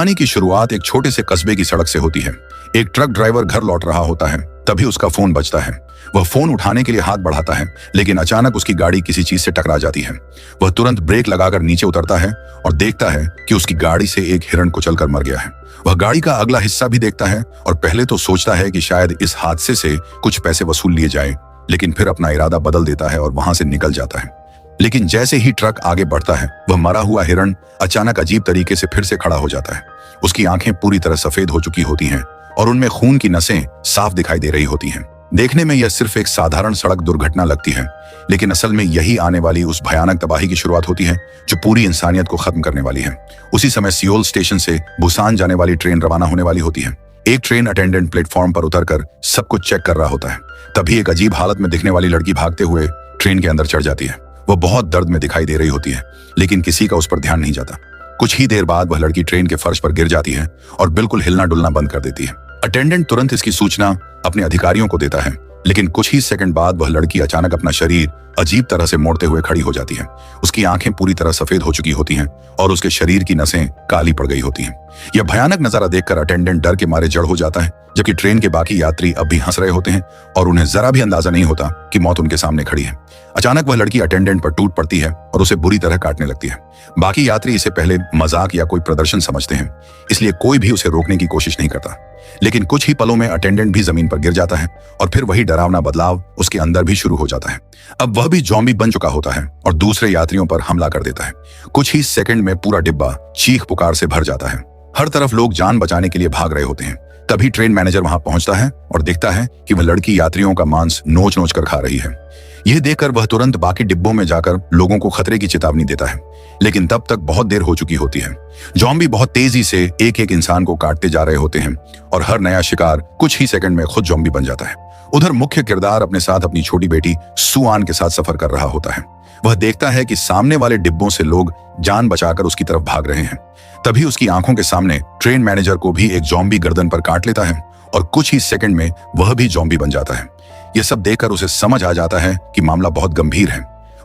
कहानी की शुरुआत एक छोटे से कस्बे की सड़क से होती है। एक ट्रक ड्राइवर घर लौट रहा होता है, तभी उसका फोन बजता है। वह फोन उठाने के लिए हाथ बढ़ाता है, लेकिन अचानक उसकी गाड़ी किसी चीज से टकरा जाती है। वह तुरंत ब्रेक लगाकर नीचे उतरता है और देखता है कि उसकी गाड़ी से एक हिरण कुचलकर मर गया है। वह गाड़ी का अगला हिस्सा भी देखता है और पहले तो सोचता है कि शायद इस हादसे से कुछ पैसे वसूल लिए जाए, लेकिन फिर अपना इरादा बदल देता है और वहां से निकल जाता है। लेकिन जैसे ही ट्रक आगे बढ़ता है, वह मरा हुआ हिरण अचानक अजीब तरीके से फिर से खड़ा हो जाता है। उसकी आंखें पूरी तरह सफेद हो चुकी होती हैं और उनमें खून की नसें साफ दिखाई दे रही होती हैं। देखने में यह सिर्फ एक साधारण सड़क दुर्घटना लगती है, लेकिन असल में यही आने वाली उस भयानक तबाही की शुरुआत होती है जो पूरी इंसानियत को खत्म करने वाली है। उसी समय सियोल स्टेशन से बुसान जाने वाली ट्रेन रवाना होने वाली होती है। एक ट्रेन अटेंडेंट प्लेटफॉर्म पर उतरकर सब कुछ चेक कर रहा होता है। तभी एक अजीब हालत में दिखने वाली लड़की भागते हुए ट्रेन के अंदर चढ़ जाती है। वह बहुत दर्द में दिखाई दे रही होती है, लेकिन किसी का उस पर ध्यान नहीं जाता। कुछ ही देर बाद वह लड़की ट्रेन के फर्श पर गिर जाती है और बिल्कुल हिलना डुलना बंद कर देती है। अटेंडेंट तुरंत इसकी सूचना अपने अधिकारियों को देता है, लेकिन कुछ ही सेकंड बाद वह लड़की अचानक अपना शरीर अजीब तरह से मोड़ते हुए खड़ी हो जाती है। उसकी आंखें पूरी तरह सफेद हो चुकी होती हैं और उसके शरीर की नसें काली पड़ गई होती हैं। यह भयानक नजारा देखकर अटेंडेंट डर के मारे जड़ हो जाता है, जबकि ट्रेन के बाकी यात्री अब भी हंस रहे होते हैं और उन्हें जरा भी अंदाजा नहीं होता कि मौत उनके सामने खड़ी है। अचानक वह लड़की अटेंडेंट पर टूट पड़ती है और उसे बुरी तरह काटने लगती है। बाकी यात्री इसे पहले मजाक या कोई प्रदर्शन समझते हैं, इसलिए कोई भी उसे रोकने की कोशिश नहीं करता। लेकिन कुछ ही पलों में अटेंडेंट भी जमीन पर गिर जाता है और फिर वही डरावना बदलाव उसके अंदर भी शुरू हो जाता है। अब वह भी ज़ॉम्बी बन चुका होता है और दूसरे यात्रियों पर हमला कर देता है। कुछ ही सेकंड में पूरा डिब्बा चीख पुकार से भर जाता है। हर तरफ लोग जान बचाने के लिए भाग रहे होते हैं। तभी ट्रेन मैनेजर वहां पहुंचता है और देखता है कि वह लड़की यात्रियों का मांस नोच नोच कर खा रही है। यह देखकर वह तुरंत बाकी डिब्बों में जाकर लोगों को खतरे की चेतावनी देता है, लेकिन तब तक बहुत देर हो चुकी होती है। ज़ॉम्बी बहुत तेजी से एक एक इंसान को काटते जा रहे होते हैं और हर नया शिकार कुछ ही सेकंड में खुद ज़ॉम्बी बन जाता है। उधर मुख्य किरदार अपने साथ अपनी छोटी बेटी सुआन के साथ सफर कर रहा होता है। वह देखता है कि सामने वाले डिब्बों से लोग जान बचाकर उसकी तरफ भाग रहे हैं। तभी उसकी आंखों के सामने ट्रेन मैनेजर को भी एक ज़ॉम्बी गर्दन पर काट लेता है और कुछ ही सेकंड में वह भी ज़ॉम्बी बन जाता है। यह सब देखकर उसे समझ आ जाता है कि मामला बहुत गंभीर है।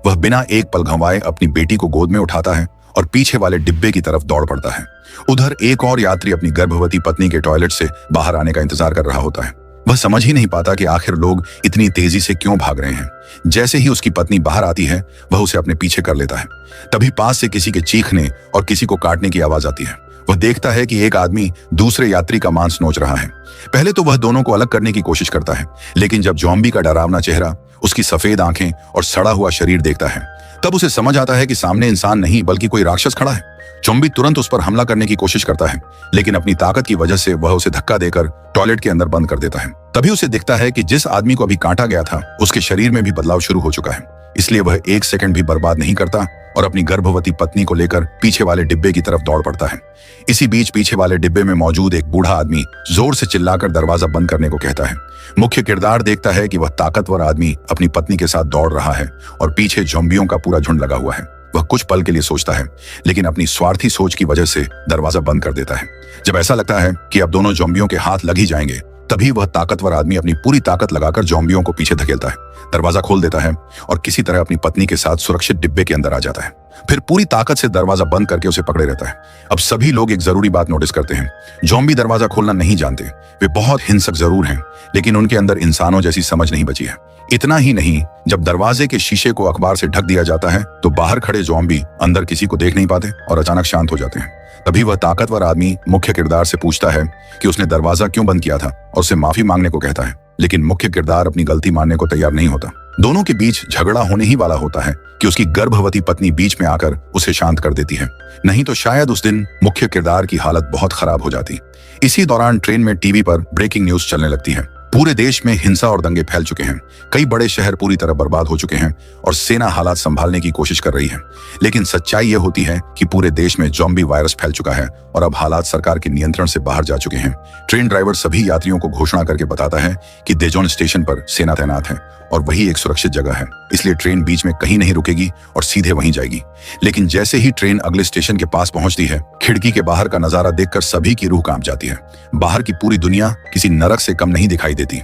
वह बिना एक पल गंवाए अपनी बेटी को गोद में उठाता है और पीछे वाले डिब्बे की तरफ दौड़ पड़ता है। उधर एक और यात्री अपनी गर्भवती पत्नी के टॉयलेट से बाहर आने का इंतजार कर रहा होता है। वह समझ ही नहीं पाता कि आखिर लोग इतनी तेजी से क्यों भाग रहे हैं। जैसे ही उसकी पत्नी बाहर आती है, वह उसे अपने पीछे कर लेता है। तभी पास से किसी के चीखने और किसी को काटने की आवाज आती है। वह देखता है कि एक आदमी दूसरे यात्री का मांस नोच रहा है। पहले तो वह दोनों को अलग करने की कोशिश करता है, लेकिन जब ज़ॉम्बी का डरावना चेहरा, उसकी सफेद आंखें और सड़ा हुआ शरीर देखता है, तब उसे समझ आता है कि सामने इंसान नहीं बल्कि कोई राक्षस खड़ा है। ज़ॉम्बी तुरंत उस पर हमला करने की कोशिश करता है, लेकिन अपनी ताकत की वजह से वह उसे धक्का देकर टॉयलेट के अंदर बंद कर देता है। तभी उसे दिखता है कि जिस आदमी को अभी काटा गया था, उसके शरीर में भी बदलाव शुरू हो चुका है। इसलिए वह एक सेकंड भी बर्बाद नहीं करता और अपनी गर्भवती पत्नी को लेकर पीछे वाले डिब्बे की तरफ दौड़ पड़ता है। इसी बीच पीछे वाले डिब्बे में मौजूद एक बूढ़ा आदमी जोर से चिल्लाकर दरवाजा बंद करने को कहता है। मुख्य किरदार देखता है कि वह ताकतवर आदमी अपनी पत्नी के साथ दौड़ रहा है और पीछे ज़ॉम्बियों का पूरा झुंड लगा हुआ है। वह कुछ पल के लिए सोचता है, लेकिन अपनी स्वार्थी सोच की वजह से दरवाजा बंद कर देता है। जब ऐसा लगता है कि अब दोनों ज़ॉम्बियों के हाथ लग ही जाएंगे, तभी वह ताकतवर आदमी अपनी पूरी ताकत लगाकर ज़ॉम्बियों को पीछे धकेलता है, दरवाजा खोल देता है और किसी तरह अपनी पत्नी के साथ सुरक्षित डिब्बे के अंदर आ जाता है। फिर पूरी ताकत से दरवाजा बंद करके उसे पकड़े रहता है। अब सभी लोग एक जरूरी बात नोटिस करते हैं। ज़ॉम्बी दरवाजा खोलना नहीं जानते। वे बहुत हिंसक जरूर हैं, लेकिन उनके अंदर इंसानों जैसी समझ नहीं बची है। इतना ही नहीं, जब दरवाजे के शीशे को अखबार से ढक दिया जाता है, तो बाहर खड़े ज़ॉम्बी अंदर किसी को देख नहीं पाते और अचानक शांत हो जाते हैं। तभी वह ताकतवर आदमी मुख्य किरदार से पूछता है कि उसने दरवाजा क्यों बंद किया था और उसे माफी मांगने को कहता है, लेकिन मुख्य किरदार अपनी गलती मानने को तैयार नहीं होता। दोनों के बीच झगड़ा होने ही वाला होता है कि उसकी गर्भवती पत्नी बीच में आकर उसे शांत कर देती है, नहीं तो शायद उस दिन मुख्य किरदार की हालत बहुत खराब हो जाती। इसी दौरान ट्रेन में टीवी पर ब्रेकिंग न्यूज चलने लगती है। पूरे देश में हिंसा और दंगे फैल चुके हैं। कई बड़े शहर पूरी तरह बर्बाद हो चुके हैं और सेना हालात संभालने की कोशिश कर रही है। लेकिन सच्चाई यह होती है कि पूरे देश में ज़ॉम्बी वायरस फैल चुका है और अब हालात सरकार के नियंत्रण से बाहर जा चुके हैं। ट्रेन ड्राइवर सभी यात्रियों को घोषणा करके बताता है कि देजोन स्टेशन पर सेना तैनात है और वही एक सुरक्षित जगह है, इसलिए ट्रेन बीच में कहीं नहीं रुकेगी और सीधे वहीं जाएगी। लेकिन जैसे ही ट्रेन अगले स्टेशन के पास पहुंचती है, खिड़की के बाहर का नजारा देखकर सभी की रूह कांप जाती है। बाहर की पूरी दुनिया किसी नरक से कम नहीं दिखाई देती।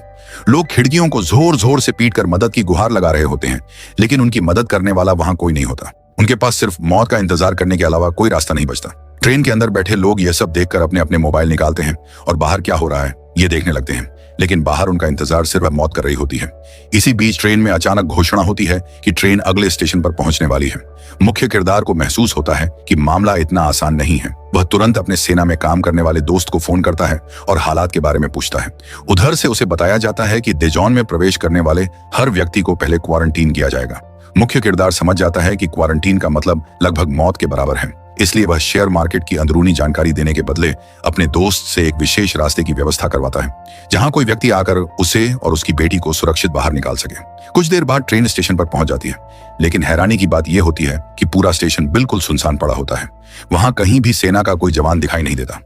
लोग खिड़कियों को जोर जोर से पीटकर मदद की गुहार लगा रहे होते हैं, लेकिन उनकी मदद करने वाला वहां कोई नहीं होता। उनके पास सिर्फ मौत का इंतजार करने के अलावा कोई रास्ता नहीं बचता। ट्रेन के अंदर बैठे लोग यह सब देखकर अपने अपने मोबाइल निकालते हैं और बाहर क्या हो रहा है ये देखने लगते हैं, लेकिन बाहर उनका इंतजार सिर्फ मौत कर रही होती है। इसी बीच ट्रेन में अचानक घोषणा होती है कि ट्रेन अगले स्टेशन पर पहुंचने वाली है। मुख्य किरदार को महसूस होता है कि मामला इतना आसान नहीं है। वह तुरंत अपने सेना में काम करने वाले दोस्त को फोन करता है और हालात के बारे में पूछता है। उधर से उसे बताया जाता है कि डेजॉन में प्रवेश करने वाले हर व्यक्ति को पहले क्वारंटीन किया जाएगा। मुख्य किरदार समझ जाता है कि क्वारंटीन का मतलब लगभग मौत के बराबर है, इसलिए वह शेयर मार्केट की अंदरूनी जानकारी देने के बदले अपने दोस्त से एक विशेष रास्ते की व्यवस्था करवाता है, जहां कोई व्यक्ति आकर उसे और उसकी बेटी को सुरक्षित बाहर निकाल सके। कुछ देर बाद ट्रेन स्टेशन पर पहुंच जाती है, लेकिन हैरानी की बात यह होती है कि पूरा स्टेशन बिल्कुल सुनसान पड़ा होता है। वहां कहीं भी सेना का कोई जवान दिखाई नहीं देता।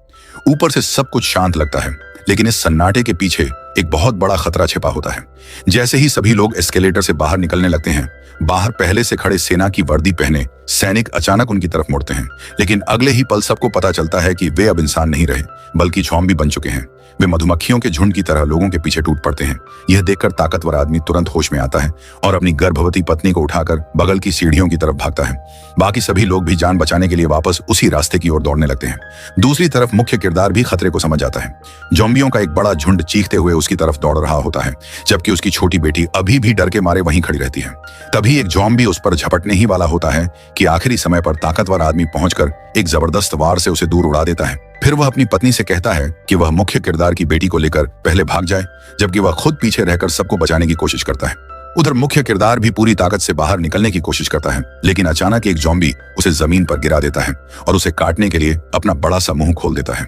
ऊपर से सब कुछ शांत लगता है, लेकिन इस सन्नाटे के पीछे एक बहुत बड़ा खतरा छिपा होता है। जैसे ही सभी लोग एस्केलेटर से बाहर निकलने लगते हैं, बाहर पहले से खड़े सेना की वर्दी पहने सैनिक अचानक उनकी तरफ मुड़ते हैं, लेकिन अगले ही पल सबको पता चलता है कि वे अब इंसान नहीं रहे बल्कि ज़ॉम्बी बन चुके हैं। वे मधुमक्खियों के झुंड की तरह लोगों के पीछे टूट पड़ते हैं। यह देखकर ताकतवर आदमी तुरंत होश में आता है और अपनी गर्भवती पत्नी को उठाकर बगल की सीढ़ियों की तरफ भागता है। बाकी सभी लोग भी जान बचाने के लिए वापस उसी रास्ते की ओर दौड़ने लगते हैं। दूसरी तरफ मुख्य किरदार भी खतरे को समझ जाता है। ज़ॉम्बियों का एक बड़ा झुंड चीखते हुए उसकी तरफ दौड़ रहा होता है, जबकि उसकी छोटी बेटी अभी भी डर के मारे वहीं खड़ी रहती है। तभी एक ज़ॉम्बी उस पर झपटने ही वाला होता है कि आखिरी समय पर ताकतवर आदमी पहुंचकर एक जबरदस्त वार से उसे दूर उड़ा देता है। फिर वह अपनी पत्नी से कहता है कि वह मुख्य किरदार की बेटी को लेकर पहले भाग जाए, जबकि वह खुद पीछे रहकर सबको बचाने की कोशिश करता है। उधर मुख्य किरदार भी पूरी ताकत से बाहर निकलने की कोशिश करता है, लेकिन अचानक एक ज़ॉम्बी उसे जमीन पर गिरा देता है और उसे काटने के लिए अपना बड़ा सा मुंह खोल देता है।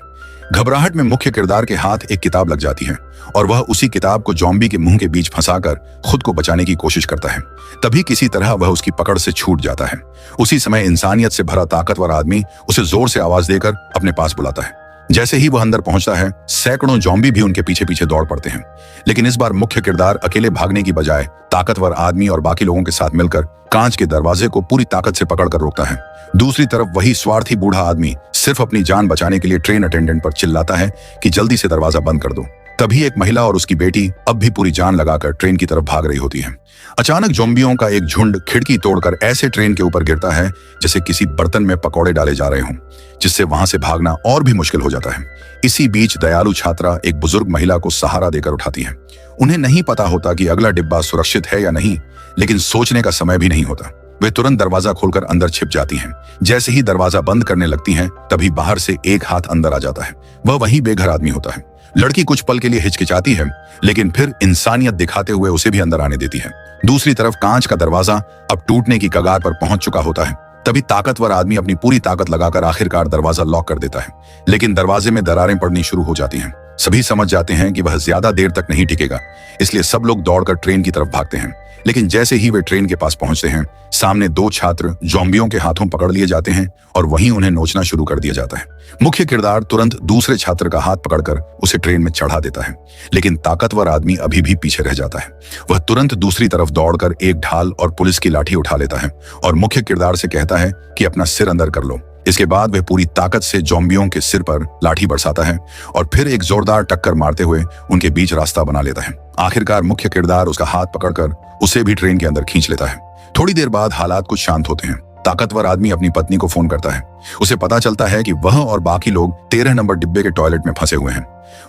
घबराहट में मुख्य किरदार के हाथ एक किताब लग जाती है और वह उसी किताब को ज़ॉम्बी के मुंह के बीच फंसाकर खुद को बचाने की कोशिश करता है। तभी किसी तरह वह उसकी पकड़ से छूट जाता है। उसी समय इंसानियत से भरा ताकतवर आदमी उसे जोर से आवाज देकर अपने पास बुलाता है। जैसे ही वह अंदर पहुंचता है, सैकड़ों ज़ॉम्बी भी उनके पीछे पीछे दौड़ पड़ते हैं, लेकिन इस बार मुख्य किरदार अकेले भागने की बजाय ताकतवर आदमी और बाकी लोगों के साथ मिलकर कांच के दरवाजे को पूरी ताकत से पकड़कर रोकता है। दूसरी तरफ वही स्वार्थी बूढ़ा आदमी सिर्फ अपनी जान बचाने के लिए ट्रेन अटेंडेंट पर चिल्लाता है कि जल्दी से दरवाजा बंद कर दो। तभी एक महिला और उसकी बेटी अब भी पूरी जान लगाकर ट्रेन की तरफ भाग रही होती है। अचानक ज़ॉम्बियों का एक झुंड खिड़की तोड़कर ऐसे ट्रेन के ऊपर गिरता है जैसे किसी बर्तन में पकौड़े डाले जा रहे हों, जिससे वहां से भागना और भी मुश्किल हो जाता है। इसी बीच दयालु छात्रा एक बुजुर्ग महिला को सहारा देकर उठाती है। उन्हें नहीं पता होता कि अगला डिब्बा सुरक्षित है या नहीं, लेकिन सोचने का समय भी नहीं होता। वे तुरंत दरवाजा खोलकर अंदर छिप जाती हैं। जैसे ही दरवाजा बंद करने लगती हैं, तभी बाहर से एक हाथ अंदर आ जाता है। वह वही बेघर आदमी होता है। लड़की कुछ पल के लिए हिचकिचाती है, लेकिन फिर इंसानियत दिखाते हुए उसे भी अंदर आने देती है। दूसरी तरफ कांच का दरवाजा अब टूटने की कगार पर पहुंच चुका होता है। तभी ताकतवर आदमी अपनी पूरी ताकत लगाकर आखिरकार दरवाजा लॉक कर देता है, लेकिन दरवाजे में दरारें पड़नी शुरू हो जाती हैं। सभी समझ जाते हैं कि वह ज्यादा देर तक नहीं टिकेगा, इसलिए सब लोग दौड़कर ट्रेन की तरफ भागते हैं। लेकिन जैसे ही वे ट्रेन के पास पहुंचते हैं, सामने दो छात्र ज़ॉम्बियों के हाथों पकड़ लिए जाते हैं और वहीं उन्हें नोचना शुरू कर दिया जाता है। मुख्य किरदार तुरंत दूसरे छात्र का हाथ पकड़कर उसे ट्रेन में चढ़ा देता है, लेकिन ताकतवर आदमी अभी भी पीछे रह जाता है। वह तुरंत दूसरी तरफ दौड़कर एक ढाल और पुलिस की लाठी उठा लेता है और मुख्य किरदार से कहता है कि अपना सिर अंदर कर लो। इसके बाद वह पूरी ताकत से ज़ॉम्बियों के सिर पर लाठी बरसाता है और फिर एक जोरदार टक्कर मारते हुए उनके बीच रास्ता बना लेता है। आखिरकार मुख्य किरदार उसका हाथ पकड़कर उसे भी ट्रेन के अंदर खींच लेता है। थोड़ी देर बाद हालात कुछ शांत होते हैं। ताकतवर आदमी अपनी पत्नी को फोन करता है। उसे पता चलता है कि वह और बाकी लोग 13 नंबर डिब्बे के टॉयलेट में फंसे हुए हैं।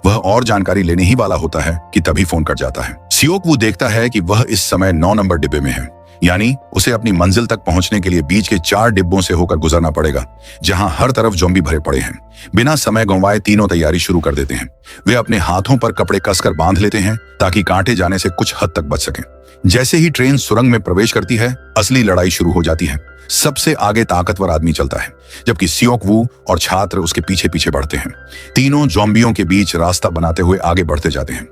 वह और जानकारी लेने ही वाला होता है कि तभी फोन कट जाता है। सियोक वू देखता है कि वह इस समय 9 नंबर डिब्बे में है, यानी उसे अपनी मंजिल तक पहुंचने के लिए बीच के 4 डिब्बों से होकर गुजरना पड़ेगा, जहां हर तरफ ज़ॉम्बी भरे पड़े हैं। बिना समय गंवाए तीनों तैयारी शुरू कर देते हैं। वे अपने हाथों पर कपड़े कसकर बांध लेते हैं ताकि कांटे जाने से कुछ हद तक बच सकें। जैसे ही ट्रेन सुरंग में प्रवेश करती है, असली लड़ाई शुरू हो जाती है। सबसे आगे ताकतवर आदमी चलता है, जबकि सियोक वू और छात्र उसके पीछे पीछे बढ़ते हैं। तीनों ज़ॉम्बियों के बीच रास्ता बनाते हुए आगे बढ़ते जाते हैं।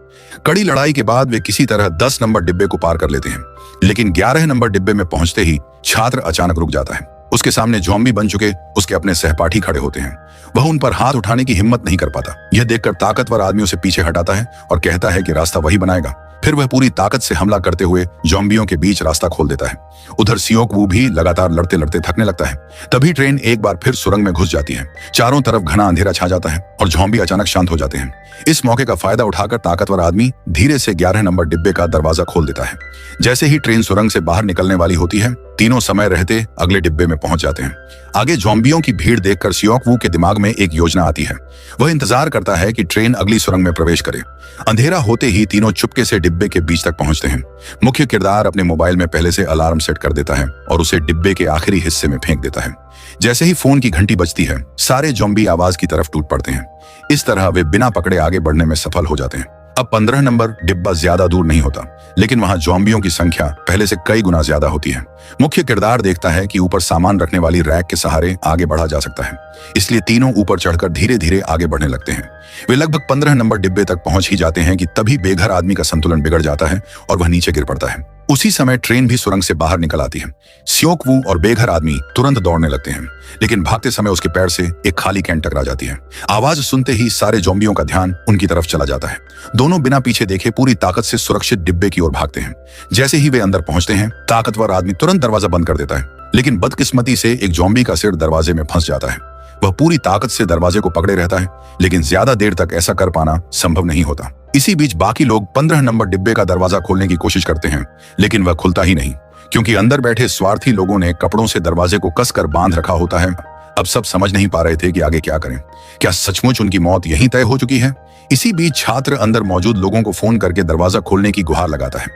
कड़ी लड़ाई के बाद वे किसी तरह 10 नंबर डिब्बे को पार कर लेते हैं, लेकिन 11 नंबर डिब्बे में पहुंचते ही छात्र अचानक रुक जाता है। उसके सामने ज़ॉम्बी बन चुके उसके अपने सहपाठी खड़े होते हैं। वह उन पर हाथ उठाने की हिम्मत नहीं कर पाता। यह देखकर ताकतवर आदमी उसे पीछे हटाता है और कहता है कि रास्ता वही बनाएगा। फिर वह पूरी ताकत से हमला करते हुए ज़ॉम्बियों के बीच रास्ता खोल देता है। उधर सियोक वू भी लगातार लड़ते लड़ते थकने लगता है। तभी ट्रेन एक बार फिर सुरंग में घुस जाती है। चारों तरफ घना अंधेरा छा जाता है और ज़ॉम्बी अचानक शांत हो जाते हैं। इस मौके का फायदा उठाकर ताकतवर आदमी धीरे से 11 नंबर डिब्बे का दरवाजा खोल देता है। जैसे ही ट्रेन सुरंग से बाहर निकलने वाली होती है, तीनों समय रहते अगले डिब्बे में पहुंच जाते हैं। आगे ज़ॉम्बियों की भीड़ देखकर सियोक वू के दिमाग में एक योजना आती है। वह इंतजार करता है कि ट्रेन अगली सुरंग में प्रवेश करे। अंधेरा होते ही तीनों चुपके से डिब्बे के बीच तक पहुंचते हैं। मुख्य किरदार अपने मोबाइल में पहले से अलार्म सेट कर देता है और उसे डिब्बे के आखिरी हिस्से में फेंक देता है। जैसे ही फोन की घंटी बजती है, सारे ज़ॉम्बी आवाज की तरफ टूट पड़ते हैं। इस तरह वे बिना पकड़े आगे बढ़ने में सफल हो जाते हैं। अब 15 नंबर डिब्बा ज्यादा दूर नहीं होता, लेकिन वहां ज़ॉम्बियों की संख्या पहले से कई गुना ज्यादा होती है। मुख्य किरदार देखता है कि ऊपर सामान रखने वाली रैक के सहारे आगे बढ़ा जा सकता है, इसलिए तीनों ऊपर चढ़कर धीरे धीरे आगे बढ़ने लगते हैं। वे लगभग 15 नंबर डिब्बे तक पहुंच ही जाते हैं कि तभी बेघर आदमी का संतुलन बिगड़ जाता है और वह नीचे गिर पड़ता है। उसी समय ट्रेन भी सुरंग से बाहर निकल आती है। सियोक वू और बेघर आदमी तुरंत दौड़ने लगते हैं, लेकिन भागते समय उसके पैर से एक खाली कैन टकरा जाती है। आवाज सुनते ही सारे ज़ॉम्बियों का ध्यान उनकी तरफ चला जाता है। दोनों बिना पीछे देखे पूरी ताकत से सुरक्षित डिब्बे की ओर भागते हैं। जैसे ही वे अंदर पहुंचते हैं, ताकतवर आदमी तुरंत दरवाजा बंद कर देता है, लेकिन बदकिस्मती से एक ज़ॉम्बी का सिर दरवाजे में फंस जाता है। वह पूरी ताकत से दरवाजे को पकड़े रहता है, लेकिन ज्यादा देर तक ऐसा कर पाना संभव नहीं होता। इसी बीच बाकी लोग 15 नंबर डिब्बे का दरवाजा खोलने की कोशिश करते हैं, लेकिन वह खुलता ही नहीं, क्योंकि अंदर बैठे स्वार्थी लोगों ने कपड़ों से दरवाजे को कसकर बांध रखा होता है। अब सब समझ नहीं पा रहे थे कि आगे क्या करें। क्या सचमुच उनकी मौत यहीं तय हो चुकी है? इसी बीच छात्र अंदर मौजूद लोगों को फोन करके दरवाजा खोलने की गुहार लगाता है,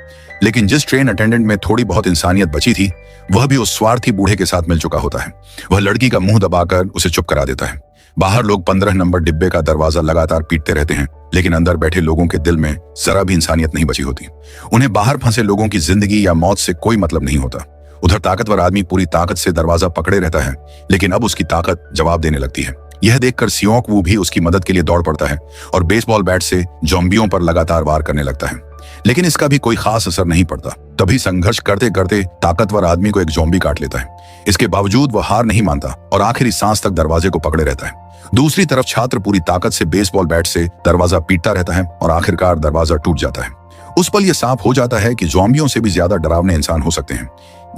लेकिन जिस ट्रेन अटेंडेंट में थोड़ी बहुत इंसानियत बची थी, वह भी उस स्वार्थी बूढ़े के साथ मिल चुका होता है। वह लड़की का मुंह दबाकर उसे चुप करा देता है। बाहर लोग 15 नंबर डिब्बे का दरवाजा लगातार पीटते रहते हैं, लेकिन अंदर बैठे लोगों के दिल में जरा भी इंसानियत नहीं बची होती। उन्हें बाहर फंसे लोगों की जिंदगी या मौत से कोई मतलब नहीं होता। उधर ताकतवर आदमी पूरी ताकत से दरवाजा पकड़े रहता है, लेकिन अब उसकी ताकत जवाब देने लगती है। यह देखकर सियोक वू भी उसकी मदद के लिए दौड़ पड़ता है और बेसबॉल बैट से ज़ॉम्बियों पर लगातार वार करने लगता है, लेकिन इसका भी कोई खास असर नहीं पड़ता। तभी संघर्ष करते करते ताकतवर आदमी को एक ज़ॉम्बी काट लेता है। इसके बावजूद वह हार नहीं मानता और आखिरी सांस तक दरवाजे को पकड़े रहता है। दूसरी तरफ छात्र पूरी ताकत से बेसबॉल बैट से दरवाजा पीटता रहता है और आखिरकार दरवाजा टूट जाता है। उस पल यह साफ हो जाता है कि ज़ॉम्बियों से भी ज्यादा डरावने इंसान हो सकते हैं।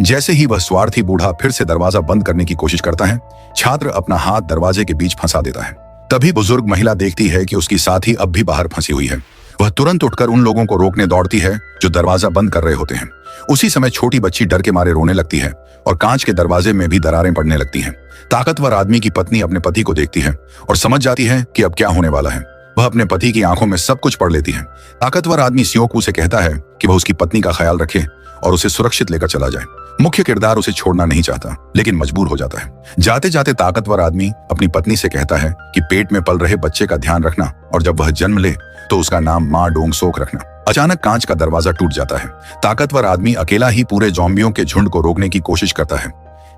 जैसे ही वह स्वार्थी बूढ़ा फिर से दरवाजा बंद करने की कोशिश करता है, छात्र अपना हाथ दरवाजे के बीच फंसा देता है। तभी बुजुर्ग महिला देखती है कि उसकी साथी अब भी बाहर फंसी हुई है। वह तुरंत उठकर उन लोगों को रोकने दौड़ती है जो दरवाजा बंद कर रहे होते हैं। उसी समय छोटी बच्ची डर के मारे रोने लगती है और कांच के दरवाजे में भी दरारें पड़ने लगती हैं। ताकतवर आदमी की पत्नी अपने पति को देखती है और समझ जाती है कि अब क्या होने वाला है। वह अपने पति की आंखों में सब कुछ पढ़ लेती है। ताकतवर आदमी सियोक वू से कहता है कि वह उसकी पत्नी का ख्याल रखे और उसे सुरक्षित लेकर चला जाए। मुख्य किरदार उसे छोड़ना नहीं चाहता, लेकिन मजबूर हो जाता है। जाते जाते ताकतवर आदमी अपनी पत्नी से कहता है कि पेट में पल रहे बच्चे का ध्यान रखना और जब वह जन्म ले तो उसका नाम मां डोंग सोक रखना। अचानक कांच का दरवाजा टूट जाता है। ताकतवर आदमी अकेला ही पूरे ज़ॉम्बियों के झुंड को रोकने की कोशिश करता है,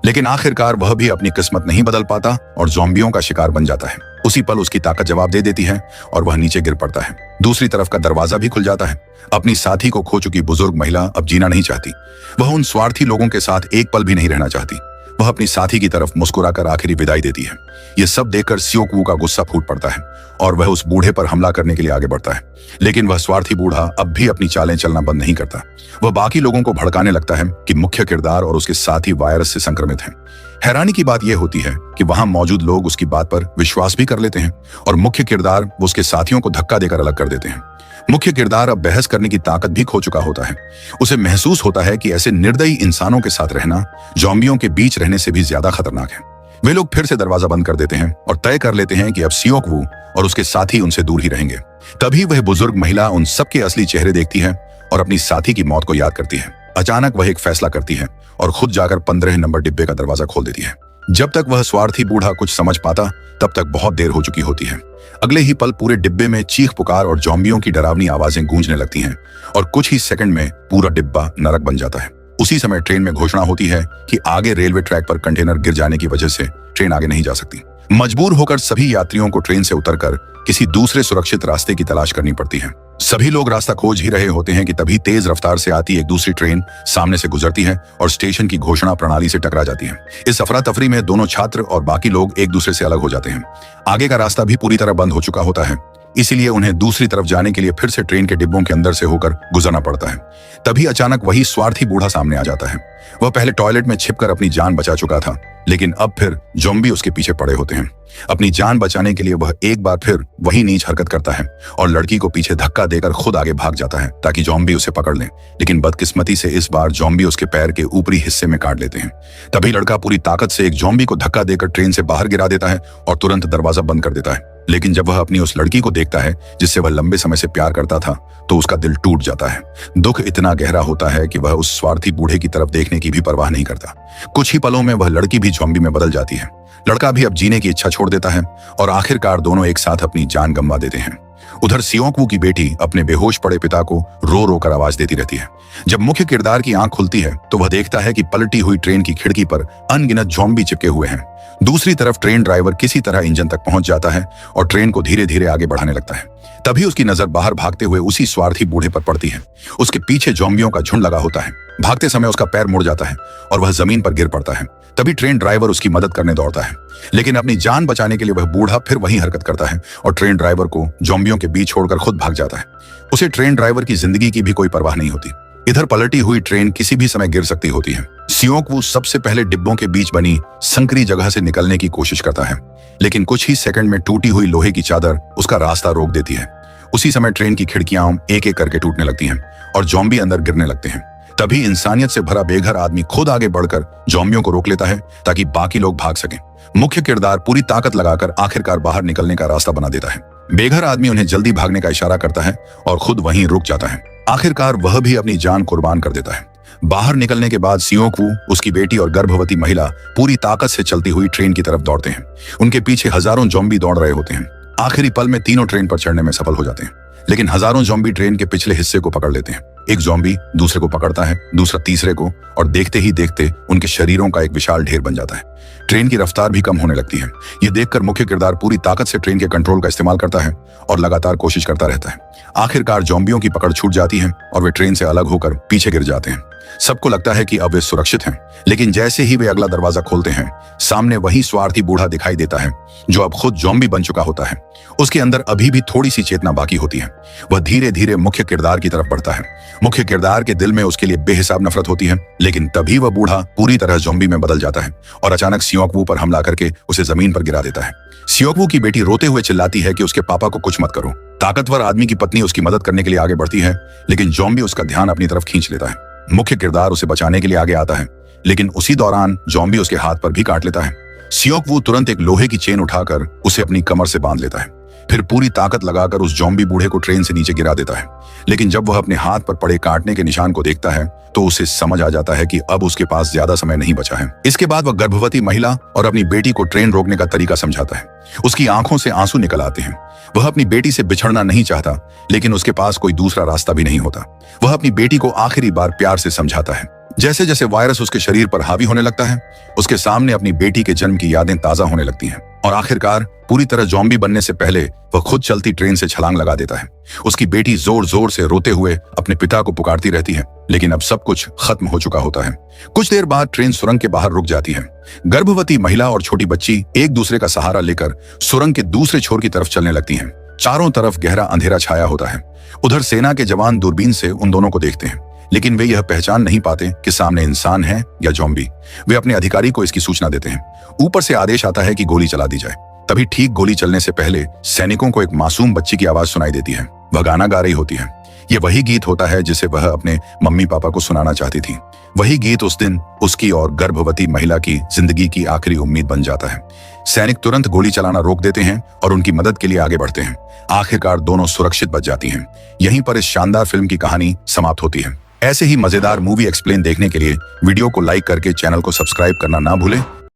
लेकिन आखिरकार वह भी अपनी किस्मत नहीं बदल पाता और ज़ॉम्बियों का शिकार बन जाता है। उसी पल उसकी ताकत जवाब दे देती है और वह नीचे गिर पड़ता है। दूसरी तरफ का दरवाजा भी खुल जाता है। अपनी साथी को खो चुकी बुजुर्ग महिला अब जीना नहीं चाहती। वह उन स्वार्थी लोगों के साथ एक पल भी नहीं रहना चाहती। वह अपनी साथी की तरफ मुस्कुराकर आखिरी विदाई देती है। यह सब देखकर सियोक वू का गुस्सा फूट पड़ता है और वह उस बूढ़े पर हमला करने के लिए आगे बढ़ता है, लेकिन वह स्वार्थी बूढ़ा अब भी अपनी चालें चलना बंद नहीं करता। वह बाकी लोगों को भड़काने लगता है कि मुख्य किरदार और उसके साथी वायरस से संक्रमित हैं। हैरानी की बात यह होती है कि वहां मौजूद लोग उसकी बात पर विश्वास भी कर लेते हैं और मुख्य किरदार उसके साथियों को धक्का देकर अलग कर देते हैं। मुख्य किरदार अब बहस करने की ताकत भी खो चुका होता है। उसे महसूस होता है कि ऐसे निर्दयी इंसानों के साथ रहना ज़ॉम्बियों के बीच रहने से भी ज्यादा खतरनाक है। वे लोग फिर से दरवाजा बंद कर देते हैं और तय कर लेते हैं कि अब सियोक वू और उसके साथी उनसे दूर ही रहेंगे। तभी वह बुजुर्ग महिला उन सबके असली चेहरे देखती है और अपनी साथी की मौत को याद करती है। अचानक वह एक फैसला करती है और खुद जाकर 15 नंबर डिब्बे का दरवाजा खोल देती है। जब तक वह स्वार्थी बूढ़ा कुछ समझ पाता, तब तक बहुत देर हो चुकी होती है। अगले ही पल पूरे डिब्बे में चीख पुकार और ज़ॉम्बियों की डरावनी आवाजें गूंजने लगती हैं और कुछ ही सेकंड में पूरा डिब्बा नरक बन जाता है। उसी समय ट्रेन में घोषणा होती है कि आगे रेलवे ट्रैक पर कंटेनर गिर जाने की वजह से ट्रेन आगे नहीं जा सकती। मजबूर होकर सभी यात्रियों को ट्रेन से उतरकर किसी दूसरे सुरक्षित रास्ते की तलाश करनी पड़ती है। सभी लोग रास्ता खोज ही रहे होते हैं कि तभी तेज रफ्तार से आती एक दूसरी ट्रेन सामने से गुजरती है और स्टेशन की घोषणा प्रणाली से टकरा जाती है। इस अफरा तफरी में दोनों छात्र और बाकी लोग एक दूसरे से अलग हो जाते हैं। आगे का रास्ता भी पूरी तरह बंद हो चुका होता है। इसीलिए उन्हें दूसरी तरफ जाने के लिए फिर से ट्रेन के डिब्बों के अंदर से होकर गुजरना पड़ता है। तभी अचानक वही स्वार्थी बूढ़ा सामने आ जाता है। वह पहले टॉयलेट में छिपकर अपनी जान बचा चुका था, लेकिन अब फिर ज़ॉम्बी उसके पीछे पड़े होते हैं। अपनी जान बचाने के लिए वह एक बार फिर वही नीच हरकत करता है और लड़की को पीछे धक्का देकर खुद आगे भाग जाता है ताकि ज़ॉम्बी उसे पकड़ लें। लेकिन बदकिस्मती से इस बार ज़ॉम्बी उसके पैर के ऊपरी हिस्से में काट लेते हैं। तभी लड़का पूरी ताकत से एक ज़ॉम्बी को धक्का देकर ट्रेन से बाहर गिरा देता है और तुरंत दरवाजा बंद कर देता है। लेकिन जब वह अपनी उस लड़की को देखता है जिससे वह लंबे समय से प्यार करता था, तो उसका दिल टूट जाता है। दुख इतना गहरा होता है कि वह उस स्वार्थी बूढ़े की तरफ देखने की भी परवाह नहीं करता। कुछ ही पलों में वह लड़की भी ज़ॉम्बी में बदल जाती है। लड़का भी अब जीने की इच्छा छोड़ देता है और आखिरकार दोनों एक साथ अपनी जान गंवा देते हैं। उधर सियोंग-वू की बेटी अपने बेहोश पड़े पिता को रो रो कर आवाज देती रहती है। जब मुख्य किरदार की आंख खुलती है तो वह देखता है कि पलटी हुई ट्रेन की खिड़की पर अनगिनत ज़ॉम्बी चिपके हुए हैं। दूसरी तरफ ट्रेन ड्राइवर किसी तरह इंजन तक पहुंच जाता है और ट्रेन को धीरे धीरे आगे बढ़ाने लगता है। तभी उसकी नजर बाहर भागते हुए उसी स्वार्थी बूढ़े पर पड़ती है। उसके पीछे ज़ॉम्बियों का झुंड लगा होता है। भागते समय उसका पैर मुड़ जाता है और वह जमीन पर गिर पड़ता है। तभी ट्रेन ड्राइवर उसकी मदद करने दौड़ता है, लेकिन अपनी जान बचाने के लिए वह बूढ़ा फिर वही हरकत करता है और ट्रेन ड्राइवर को ज़ॉम्बियों के बीच छोड़कर खुद भाग जाता है। उसे ट्रेन ड्राइवर की जिंदगी की भी कोई परवाह नहीं होती। इधर पलटी हुई ट्रेन किसी भी समय गिर सकती होती है। सियोंग-वू सबसे पहले डिब्बों के बीच बनी संकरी जगह से निकलने की कोशिश करता है, लेकिन कुछ ही सेकंड में टूटी हुई लोहे की चादर उसका रास्ता रोक देती है। उसी समय ट्रेन की खिड़कियां एक एक करके टूटने लगती हैं और ज़ॉम्बी अंदर गिरने लगते हैं। तभी इंसानियत से भरा बेघर आदमी खुद आगे बढ़कर ज़ॉम्बियों को रोक लेता है ताकि बाकी लोग भाग सकें। मुख्य किरदार पूरी ताकत लगाकर आखिरकार बाहर निकलने का रास्ता बना देता है। बेघर आदमी उन्हें जल्दी भागने का इशारा करता है और खुद वहीं रुक जाता है। आखिरकार वह भी अपनी जान कुर्बान कर देता है। बाहर निकलने के बाद सियोंग-वू, उसकी बेटी और गर्भवती महिला पूरी ताकत से चलती हुई ट्रेन की तरफ दौड़ते हैं। उनके पीछे हजारों ज़ॉम्बी दौड़ रहे होते हैं। आखिरी पल में तीनों ट्रेन पर चढ़ने में सफल हो जाते हैं, लेकिन हजारों ज़ॉम्बी ट्रेन के पिछले हिस्से को पकड़ लेते हैं। एक ज़ॉम्बी दूसरे को पकड़ता है, दूसरा तीसरे को, और देखते ही देखते उनके शरीरों का एक विशाल ढेर बन जाता है। ट्रेन की रफ्तार भी कम होने लगती है। ये देखकर मुख्य किरदार पूरी ताकत से ट्रेन के कंट्रोल का इस्तेमाल करता है और लगातार कोशिश करता रहता है। आखिरकार ज़ॉम्बियों की पकड़ छूट जाती है और वे ट्रेन से अलग होकर पीछे गिर जाते हैं। सबको लगता है कि अब वे सुरक्षित हैं, लेकिन जैसे ही वे अगला दरवाजा खोलते हैं, सामने वही स्वार्थी बूढ़ा दिखाई देता है जो अब खुद ज़ॉम्बी बन चुका होता है। उसके अंदर अभी भी थोड़ी सी चेतना बाकी होती है। वह धीरे धीरे मुख्य किरदार की तरफ बढ़ता है। मुख्य किरदार के दिल में उसके लिए बेहिसाब नफरत होती है, लेकिन तभी वह बूढ़ा पूरी तरह ज़ॉम्बी में बदल जाता है और अचानक सियोंग-वू पर हमला करके उसे जमीन पर गिरा देता है। सियोंग-वू की बेटी रोते हुए चिल्लाती है कि उसके पापा को कुछ मत करो। ताकतवर आदमी की पत्नी उसकी मदद करने के लिए आगे बढ़ती है, लेकिन ज़ॉम्बी उसका ध्यान अपनी तरफ खींच लेता है। मुख्य किरदार उसे बचाने के लिए आगे आता है, लेकिन उसी दौरान ज़ॉम्बी उसके हाथ पर भी काट लेता है। सियोंग-वू तुरंत एक लोहे की चेन उठाकर उसे अपनी कमर से बांध लेता है, फिर पूरी ताकत लगाकर उस ज़ॉम्बी बूढ़े को ट्रेन से नीचे गिरा देता है। लेकिन जब वह अपने हाथ पर पड़े काटने के निशान को देखता है तो उसे समझ आ जाता है कि अब उसके पास ज्यादा समय नहीं बचा है। इसके बाद वह गर्भवती महिला और अपनी बेटी को ट्रेन रोकने का तरीका समझाता है। उसकी आंखों से आंसू निकल आते हैं। वह अपनी बेटी से बिछड़ना नहीं चाहता, लेकिन उसके पास कोई दूसरा रास्ता भी नहीं होता। वह अपनी बेटी को आखिरी बार प्यार से समझाता है। जैसे जैसे वायरस उसके शरीर पर हावी होने लगता है, उसके सामने अपनी बेटी के जन्म की यादें ताजा होने लगती हैं और आखिरकार पूरी तरह ज़ॉम्बी बनने से पहले वह खुद चलती ट्रेन से छलांग लगा देता है। उसकी बेटी जोर जोर से रोते हुए अपने पिता को पुकारती रहती है, लेकिन अब सब कुछ खत्म हो चुका होता है। कुछ देर बाद ट्रेन सुरंग के बाहर रुक जाती है। गर्भवती महिला और छोटी बच्ची एक दूसरे का सहारा लेकर सुरंग के दूसरे छोर की तरफ चलने लगती हैं। चारों तरफ गहरा अंधेरा छाया होता है। उधर सेना के जवान दूरबीन से उन दोनों को देखते हैं, लेकिन वे यह पहचान नहीं पाते कि सामने इंसान है या ज़ॉम्बी। वे अपने अधिकारी को इसकी सूचना देते हैं। ऊपर से आदेश आता है कि गोली चला दी जाए। तभी ठीक गोली चलने से पहले सैनिकों को एक मासूम बच्ची की आवाज सुनाई देती है। वह गाना गा रही होती है। यह वही गीत होता है जिसे वह अपने मम्मी पापा को सुनाना चाहती थी। वही गीत उस दिन उसकी और गर्भवती महिला की जिंदगी की आखिरी उम्मीद बन जाता है। सैनिक तुरंत गोली चलाना रोक देते हैं और उनकी मदद के लिए आगे बढ़ते हैं। आखिरकार दोनों सुरक्षित बच जाती हैं। यहीं पर इस शानदार फिल्म की कहानी समाप्त होती है। ऐसे ही मजेदार मूवी एक्सप्लेन देखने के लिए वीडियो को लाइक करके चैनल को सब्सक्राइब करना ना भूलें